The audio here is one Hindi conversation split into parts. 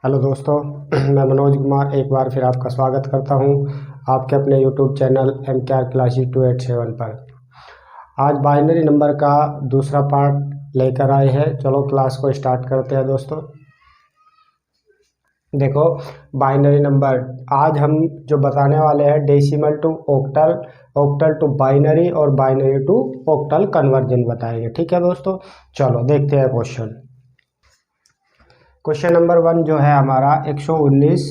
हेलो दोस्तों, मैं मनोज कुमार एक बार फिर आपका स्वागत करता हूं आपके अपने यूट्यूब चैनल MKR क्लासेस 287 पर। आज बाइनरी नंबर का दूसरा पार्ट लेकर आए हैं। चलो क्लास को स्टार्ट करते हैं दोस्तों। देखो, बाइनरी नंबर आज हम जो बताने वाले हैं decimal to octal, octal to binary और बाइनरी टू ऑक्टल कन्वर्जन बताएंगे। ठीक है दोस्तों, चलो देखते हैं क्वेश्चन नंबर 1 जो है हमारा 119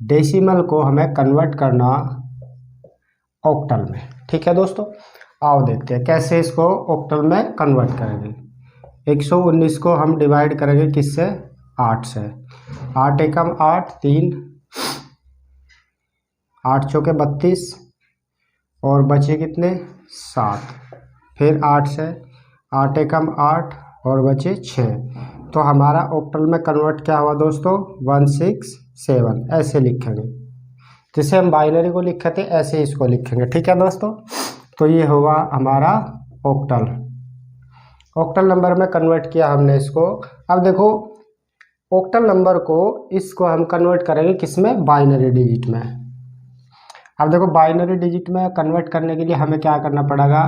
डेसिमल को हमें कन्वर्ट करना ऑक्टल में। ठीक है दोस्तों, आओ देखते हैं कैसे इसको ऑक्टल में कन्वर्ट करेंगे। 119 को हम डिवाइड करेंगे किससे? 8 से। 8 एकम 8, 3, 8 चौके 32 और बचे कितने? 7। फिर 8 से 8 एकम 8 और बचे 6। तो हमारा ऑक्टल में कन्वर्ट क्या हुआ दोस्तों? 167 ऐसे लिखेंगे। जैसे हम बाइनरी को लिखे थे ऐसे इसको लिखेंगे। ठीक है दोस्तों, तो ये हुआ हमारा ऑक्टल। ऑक्टल नंबर में कन्वर्ट किया हमने इसको। अब देखो, ऑक्टल नंबर को इसको हम कन्वर्ट करेंगे किसमें? बाइनरी डिजिट में। अब देखो, बाइनरी डिजिट में कन्वर्ट करने के लिए हमें क्या करना पड़ेगा?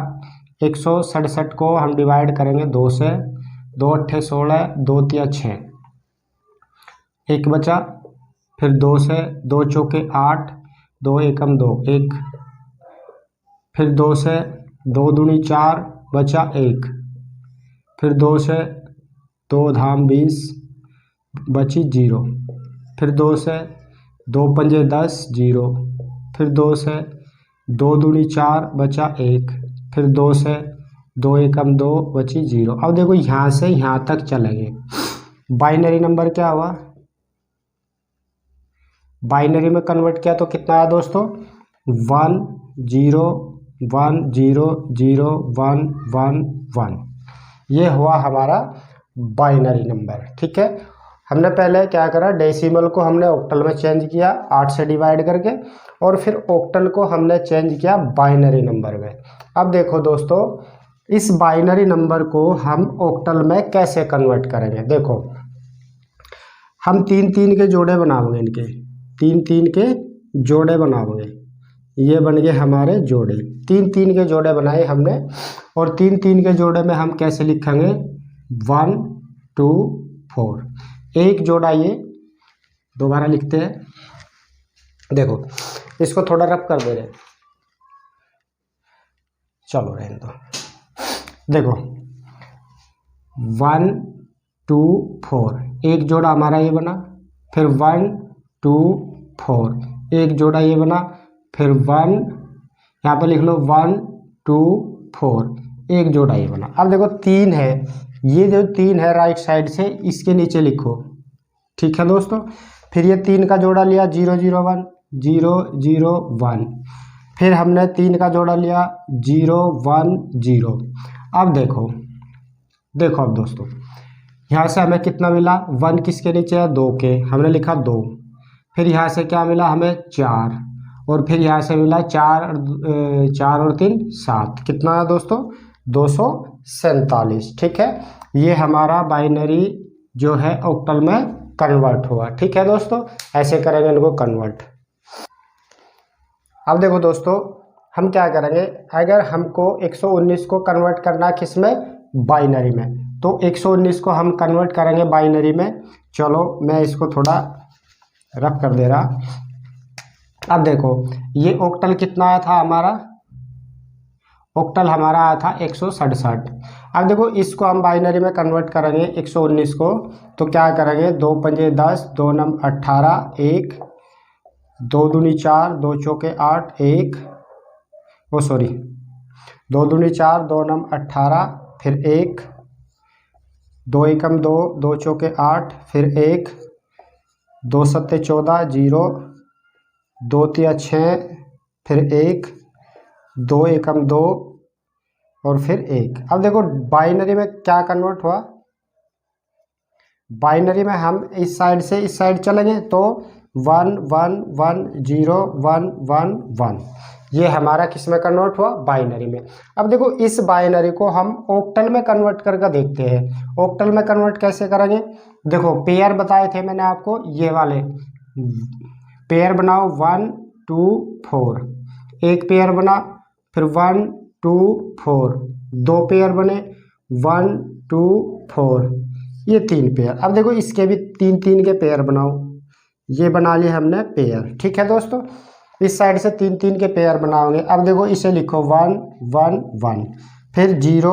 167 को हम डिवाइड करेंगे 2 से। 2 अट्ठे 16, 2 तिया 6, 1 बचा। फिर 2 से 2 चौके 8, 2 एकम 2, 1। फिर 2 से 2 दूनी 4 बचा 1। फिर 2 से 2 धाम 20 बची 0। फिर 2 से 2 पंजे 10 0। फिर 2 से 2 दूनी 4 बचा 1। फिर 2 से 2 एकम 2 बची 0। अब देखो, यहाँ से यहाँ तक चलेंगे। बाइनरी नंबर क्या हुआ? बाइनरी में कन्वर्ट किया तो कितना आया दोस्तों? 1 0 1 0 0 1 1 1। ये हुआ हमारा बाइनरी नंबर। ठीक है, हमने पहले क्या करा? डेसिमल को हमने ऑक्टल में चेंज किया 8 से डिवाइड करके, और फिर ऑक्टल को हमने चेंज किया बाइनरी नंबर में। अब देखो दोस्तों, इस बाइनरी नंबर को हम ऑक्टल में कैसे कन्वर्ट करेंगे? देखो, हम 3 3 के जोड़े बनाएंगे। इनके 3 3 के जोड़े बनाएंगे। ये बन गए हमारे जोड़े। 3 3 के जोड़े बनाए हमने, और 3 3 के जोड़े में हम कैसे लिखेंगे? 1 2 4। एक जोड़ा ये दोबारा लिखते हैं। देखो, इसको थोड़ा रफ कर दे रहे, चलो रहने दो। देखो, 1 2 4 एक जोड़ा हमारा ये बना। फिर 1 2 4 एक जोड़ा ये बना। फिर 1, यहाँ पे लिख लो 1 2 4 एक जोड़ा ये बना। अब देखो 3 है, ये जो 3 है राइट साइड से इसके नीचे लिखो। ठीक है दोस्तों, फिर ये 3 का जोड़ा लिया 0 0 1 0 0 1। फिर हमने 3 का जोड़ा लिया 0 1 0। अब देखो अब दोस्तों, यहाँ से हमें कितना मिला? 1 किसके नीचे है? 2 के, हमने लिखा 2। फिर यहाँ से क्या मिला हमें? 4। और फिर यहाँ से मिला 4 और 3 7। कितना है दोस्तों? 247। ठीक है, ये हमारा बाइनरी जो है ऑक्टल में कन्वर्ट हुआ। ठीक है दोस्तों, ऐसे करेंगे इनको कन्वर्ट। अब देखो दोस्तों, हम क्या करेंगे? अगर हमको 119 को कन्वर्ट करना है किसमें? बाइनरी में, तो 119 को हम कन्वर्ट करेंगे बाइनरी में। चलो मैं इसको थोड़ा रफ कर दे रहा। अब देखो, ये ऑक्टल कितना आया था हमारा? ऑक्टल हमारा आया था 167। अब देखो, इसको हम बाइनरी में कन्वर्ट करेंगे 119 को, तो क्या करेंगे? 2 पंजे 10, 2 नम 18, 1 2 दूनी 4, 2 चौके 8, 1 2 दूनी 4, 2 नम 18, फिर 1 2 एकम 2, 2 चौके 8, फिर 1 2 सत्ते 14 0, 2 तिया 6, फिर 1 2 एकम 2 और फिर 1। अब देखो, बाइनरी में क्या कन्वर्ट हुआ? बाइनरी में हम इस साइड से इस साइड चलेंगे तो 1 1 1 0 1 1 1। ये हमारा किस में कन्वर्ट हुआ, बाइनरी में। अब देखो इस बाइनरी को हम ऑक्टल में कन्वर्ट करके देखते हैं। ऑक्टल में कन्वर्ट कैसे करेंगे, देखो पेयर बताए थे मैंने आपको, ये वाले पेयर बनाओ 1 2 4, एक पेयर बना, फिर 1 2 4, दो पेयर बने 1 2 4, ये 3 पेयर। अब देखो इसके भी 3 3 के पेयर बनाओ, ये बना लिए हमने पेयर, ठीक है दोस्तों। इस साइड से 3 3 के पेयर बनाओगे। अब देखो इसे लिखो 1 1 1, फिर 0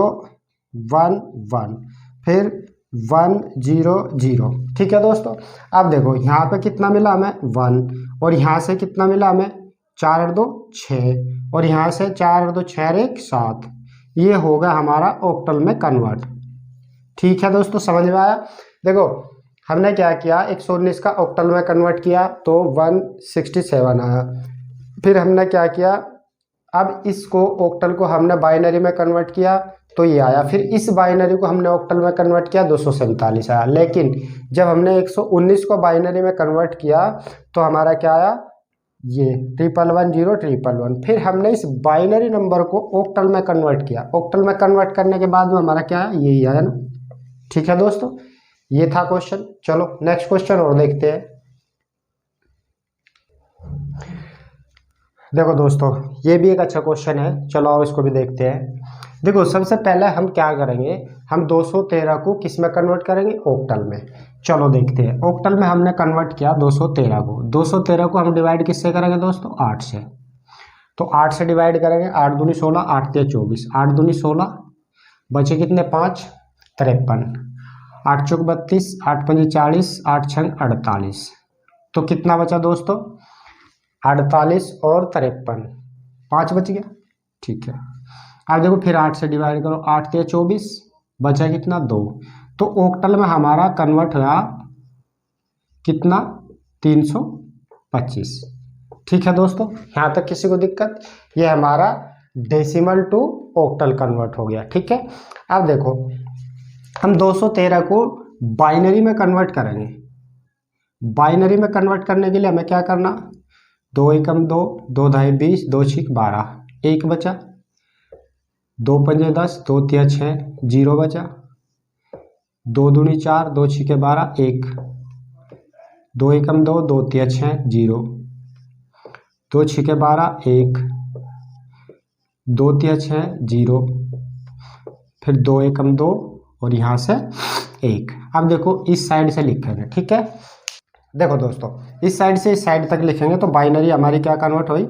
1 1, फिर 1 0 0, ठीक है दोस्तों। अब देखो यहाँ पे कितना मिला हमें 1, और यहाँ से कितना मिला हमें 4 और 2 6, और यहाँ से 4 और 2 6 और 1 7। ये होगा हमारा ऑक्टल में कन्वर्ट, ठीक है दोस्तों, समझ में आया। देखो हमने क्या किया, 119 का ऑक्टल में कन्वर्ट किया तो 167 आया। फिर हमने क्या किया, अब इसको ऑक्टल को हमने बाइनरी में कन्वर्ट किया तो ये आया। फिर इस बाइनरी को हमने ऑक्टल में कन्वर्ट किया 247 आया। लेकिन जब हमने 119 को बाइनरी में कन्वर्ट किया तो हमारा क्या आया, ये 111011। फिर हमने इस बाइनरी नंबर को ऑक्टल में कन्वर्ट किया। ऑक्टल में कन्वर्ट करने के बाद में हमारा क्या है, यही आया ना, ठीक है दोस्तों। ये था क्वेश्चन। चलो नेक्स्ट क्वेश्चन और देखते हैं। देखो दोस्तों ये भी एक अच्छा क्वेश्चन है, चलो आओ इसको भी देखते हैं। देखो सबसे पहले हम क्या करेंगे, हम 213 को किस में कन्वर्ट करेंगे, ऑक्टल में। चलो देखते हैं। ऑक्टल में हमने कन्वर्ट किया 213 को। 213 को हम डिवाइड किससे करेंगे दोस्तों, 8 से। तो 8 से डिवाइड करेंगे, 8 दूनी 16, 8 तिया 24, 8 दूनी 16, बचे कितने 5 53, 8 चौक 32, 8 पंजे 40, 8 छंग 48। तो कितना बचा दोस्तों, 48 और 53, 5 बच गया, ठीक है। अब देखो फिर 8 से डिवाइड करो, 8 तिया 24, बचा कितना 2। तो ऑक्टल में हमारा कन्वर्ट हुआ कितना 325, ठीक है दोस्तों। यहाँ तक किसी को दिक्कत, ये हमारा डेसिमल टू ऑक्टल कन्वर्ट हो गया, ठीक है। अब देखो हम 213 को बाइनरी में कन्वर्ट करेंगे। बाइनरी में कन्वर्ट करने के लिए हमें क्या करना, 2 एकम 2, 2 ढाई 20, 2 छिक 12, 1 बचा, 2 पंजे 10, 2 तिया 6, 0 बचा, 2 दूनी 4, 2 छिके 12, 1, 2 एकम 2, 2 तिया 6, 0, 2 छिके 12, 1, 2 तिया 6, 0, फिर 2 एकम 2 और यहाँ से 1। अब देखो इस साइड से लिखेंगे, ठीक है। देखो दोस्तों इस साइड से इस साइड तक लिखेंगे तो बाइनरी हमारी क्या कन्वर्ट हुई,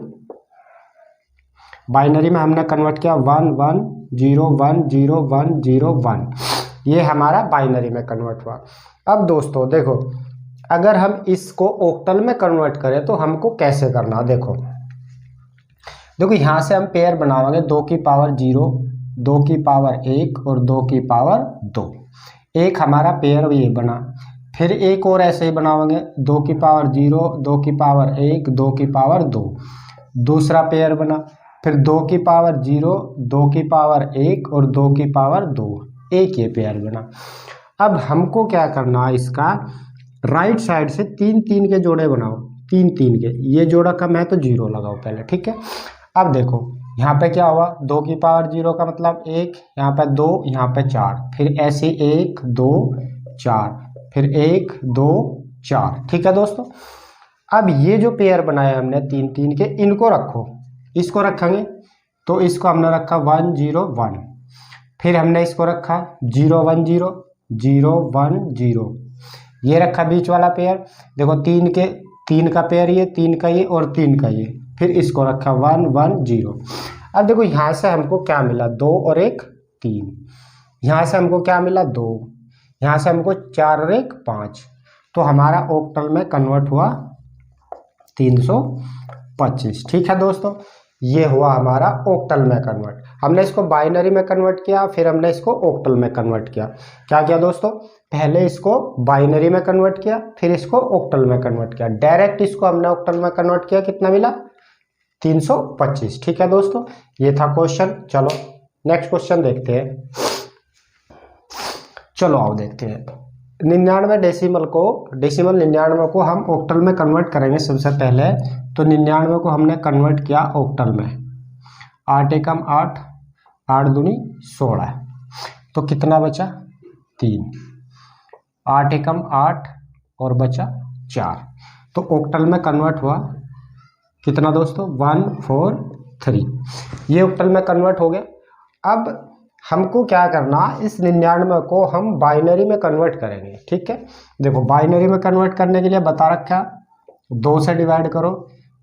बाइनरी में हमने कन्वर्ट किया 1 1 0 1 0 1 0 1, ये हमारा बाइनरी में कन्वर्ट हुआ। अब दोस्तों देखो अगर हम इसको ऑक्टल में कन्वर्ट करें तो हमको कैसे करना, देखो यहाँ से हम पेयर बनावांगे 2 की पावर 0, 2 की पावर 1 और 2 की पावर 2। एक हमारा पेयर ये बना। फिर एक और ऐसे ही बनावांगे 2 की पावर 0, 2 की पावर 1, 2 की पावर 2, दूसरा पेयर बना। फिर 2 की पावर 0, 2 की पावर 1 और 2 की पावर 2, एक ये पेयर बना। अब हमको क्या करना है, इसका राइट साइड से 3 3 के जोड़े बनाओ, 3 3 के। ये जोड़ा कम है तो 0 लगाओ पहले, ठीक है। अब देखो यहाँ पे क्या हुआ, 2 की पावर 0 का मतलब 1, यहाँ पे 2, यहाँ पे 4, फिर ऐसे 1 2 4, फिर 1 2 4, ठीक है दोस्तों। अब ये जो पेयर बनाए हमने 3 3 के, इनको रखो, इसको रखेंगे तो इसको हमने रखा 1 0 1, फिर हमने इसको रखा 0 1 0 0 1 0, ये रखा बीच वाला पेयर। देखो 3 का पेयर ये, 3 का ये और 3 का ये, फिर इसको रखा 1 1 0। अब देखो यहाँ से हमको क्या मिला, 2 और 1 3, यहाँ से हमको क्या मिला 2, यहाँ से हमको 4 और 1 5। तो हमारा ऑक्टल में कन्वर्ट हुआ 325, ठीक है दोस्तों। ये हुआ हमारा ऑक्टल में कन्वर्ट। हमने इसको बाइनरी में कन्वर्ट किया, फिर हमने इसको ऑक्टल में कन्वर्ट किया। क्या किया दोस्तों, पहले इसको बाइनरी में कन्वर्ट किया, फिर इसको ऑक्टल में कन्वर्ट किया। डायरेक्ट इसको हमने ऑक्टल में कन्वर्ट किया, कितना मिला 325, ठीक है दोस्तों। ये था क्वेश्चन। चलो नेक्स्ट क्वेश्चन देखते हैं। चलो आओ देखते हैं। 99 डेसिमल को हम ऑक्टल में कन्वर्ट करेंगे सबसे पहले। तो 99 को हमने कन्वर्ट किया ऑक्टल में। 8 एकम 8, 8 दूनी 16, तो कितना बचा 3। 8 एकम 8 और बचा 4, तो ऑक्टल में कन्वर्ट हुआ कितना दोस्तों 143। ये ऑक्टल में कन्वर्ट हो गया। अब हमको क्या करना, इस 99 को हम बाइनरी में कन्वर्ट करेंगे। ठीक है, देखो बाइनरी में कन्वर्ट करने के लिए बता रखा 2 से डिवाइड करो,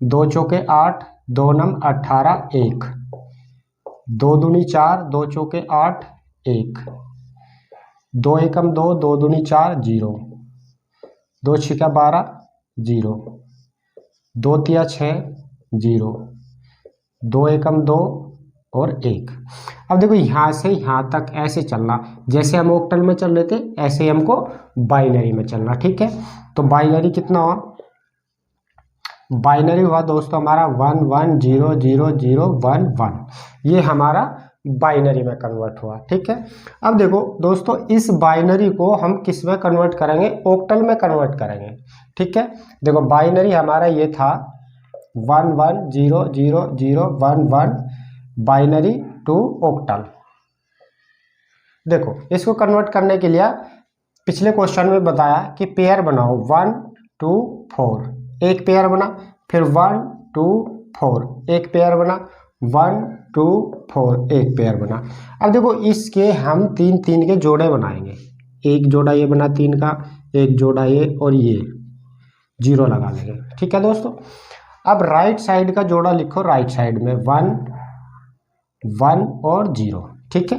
2 चौके 8, 2 नम 18, 1, 2 दूनी 4, 2 चौके 8, 1, 2 एकम 2, 2 दूनी 4, 0, 2 छिका 12, 0, 2 तिया 6, 0, 2 एकम 2 और 1। अब देखो यहाँ से यहाँ तक ऐसे चलना, जैसे हम ऑक्टल में चल रहे थे ऐसे ही हमको बाइनरी में चलना। ठीक है, तो बाइनरी कितना हुआ, बाइनरी हुआ दोस्तों हमारा 1 1 0 0 0 1 1, ये हमारा बाइनरी में कन्वर्ट हुआ। ठीक है, अब देखो दोस्तों इस बाइनरी को हम किस में कन्वर्ट करेंगे, ऑक्टल में कन्वर्ट करेंगे। ठीक है, देखो बाइनरी हमारा ये था 1 1 0 0 0 1 1 बाइनरी टू ऑक्टल। देखो इसको कन्वर्ट करने के लिए पिछले क्वेश्चन में बताया कि पेयर बनाओ 1 2 4, एक पेयर बना, फिर 1 2 4 एक पेयर बना, 1 2 4 एक पेयर बना। अब देखो इसके हम 3 3 के जोड़े बनाएंगे, एक जोड़ा ये बना 3 का, एक जोड़ा ये और ये 0 लगा लेंगे। ठीक है दोस्तों, अब राइट साइड का जोड़ा लिखो राइट साइड में 1 1 और 0। ठीक है,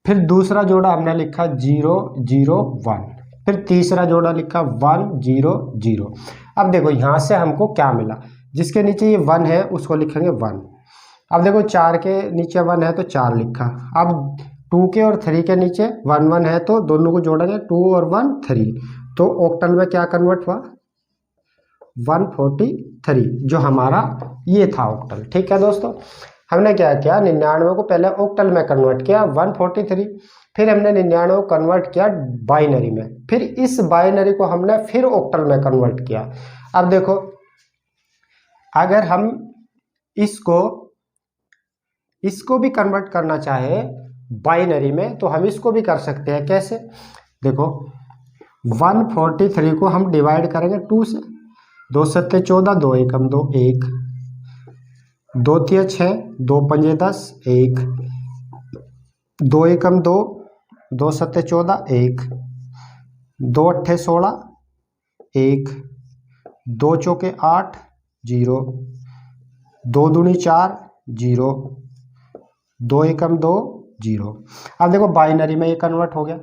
फिर दूसरा जोड़ा हमने लिखा 0 0 1, फिर तीसरा जोड़ा लिखा 1 0 0। अब देखो यहाँ से हमको क्या मिला, जिसके नीचे ये 1 है उसको लिखेंगे 1। अब देखो 4 के नीचे 1 है तो 4 लिखा। अब 2 के और 3 के नीचे 1 1 है तो दोनों को जोड़ेंगे 2 और 1 3, तो ऑक्टल में क्या कन्वर्ट हुआ 143, जो हमारा ये था ऑक्टल। ठीक है दोस्तों, हमने क्या किया 99 को पहले ऑक्टल में कन्वर्ट किया 143, फिर हमने 99 को कन्वर्ट किया बाइनरी में, फिर इस बाइनरी को हमने फिर ऑक्टल में कन्वर्ट किया। अब देखो अगर हम इसको भी कन्वर्ट करना चाहे बाइनरी में तो हम इसको भी कर सकते हैं। कैसे, देखो 143 को हम डिवाइड करेंगे 2 से, 2 सत्ते 14, 2 एकम 2 1, 2 तिया 6, 2 पंजे 10 1, 2 एकम 2, 2 सत्ते 14 1, 2 अट्ठे 16 1, 2 चौके 8 0, 2 दूनी 4 0, 2 एकम 2 0। अब देखो बाइनरी में ये कन्वर्ट हो गया।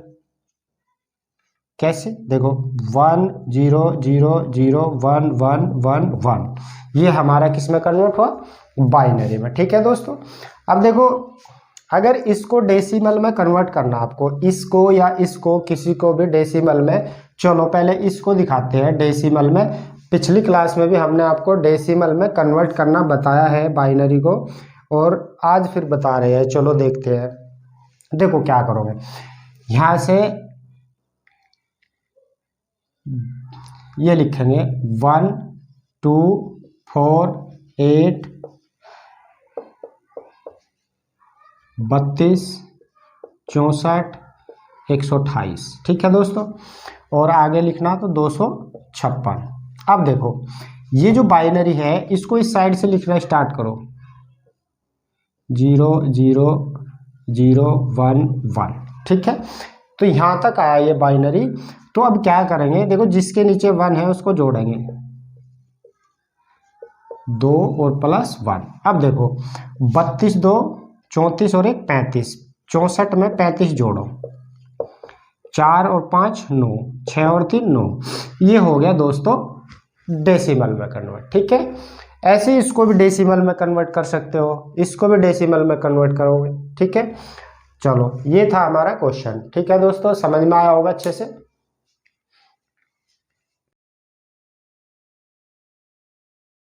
कैसे, देखो 1 0 0 0 1 1 1 1, ये हमारा किस में कन्वर्ट हुआ बाइनरी में। ठीक है दोस्तों, अब देखो अगर इसको डेसिमल में कन्वर्ट करना आपको, इसको या इसको किसी को भी डेसिमल में, चलो पहले इसको दिखाते हैं डेसिमल में। पिछली क्लास में भी हमने आपको डेसिमल में कन्वर्ट करना बताया है बाइनरी को, और आज फिर बता रहे हैं। चलो देखते हैं। देखो क्या करोगे, यहाँ से ये लिखेंगे 1 2 4 8 32 64 128। ठीक है दोस्तों, और आगे लिखना तो 256। अब देखो ये जो बाइनरी है इसको इस साइड से लिखना स्टार्ट करो, 0 0 0 1 1। ठीक है, तो यहाँ तक आया ये बाइनरी। तो अब क्या करेंगे, देखो जिसके नीचे 1 है उसको जोड़ेंगे 2 और प्लस 1। अब देखो 32 2 34 और 1 35, 64 में 35 जोड़ो, 4 और 5 9, 6 और 3 9, ये हो गया दोस्तों डेसिमल में कन्वर्ट। ठीक है, ऐसे ही इसको भी डेसिमल में कन्वर्ट कर सकते हो, इसको भी डेसिमल में कन्वर्ट करोगे। ठीक है, चलो ये था हमारा क्वेश्चन। ठीक है दोस्तों, समझ में आया होगा अच्छे से।